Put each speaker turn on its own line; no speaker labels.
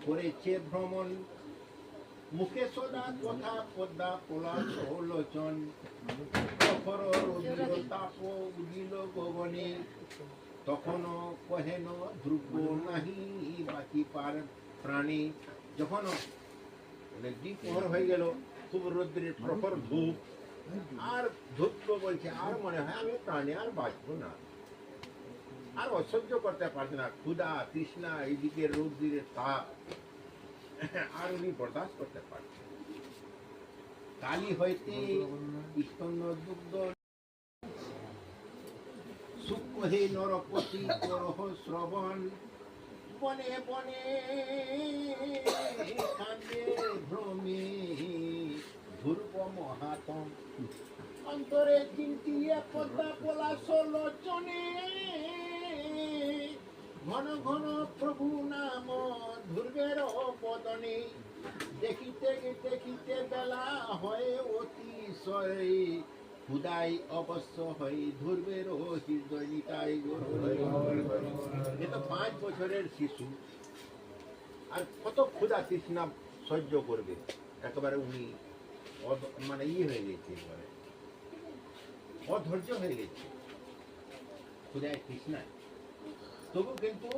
করেছে ভ্রমণ, মুখে সদা কথা পদ্মা পলাশ লোচন, প্রখর রুদ্র তাপ উদিল গগনে, তখনও কহেন ধ্রুব নাহি বাকি পার প্রাণী। যখন দ্বিপ্রহর হয়ে গেল, খুব রৌদ্রের প্রখর ধূপ, আর ধূপ বলছে আর মনে হয় আমি প্রাণে আর বাঁচবো না, আর অসহ্য করতে পারছে না, ক্ষুধা তৃষ্ণা, এইদিকে রৌদ্রের তাপ, আর উনি বরদাস্ত করতে পারছে। কালী হইতে স্তন্য দুগ্ধ সূক্ষ্ম হে নরপতি করহ শ্রবণ, বনে বনে কান্দে ভ্রমে ধ্রুব মহাতম, অন্তরে চিন্তিয়ে পদ্মা পলাশ লোচনে, ঘন ঘন প্রভু নাম ধ্রুবের বদনে, দেখিতে দেখিতে বেলা হয় অতিশয়, ক্ষুদাই অবশ্য হয় ধ্রুবের হৃদয় নিতাই। এ তো 5 বছরের শিশু, আর কত ক্ষুধা তৃষ্ণা সহ্য করবে, একেবারে উনি মানে হয়ে গেছে, একেবারে অধৈর্য হয়ে গেছে ক্ষুধায় তৃষ্ণায়, তবু কিন্তু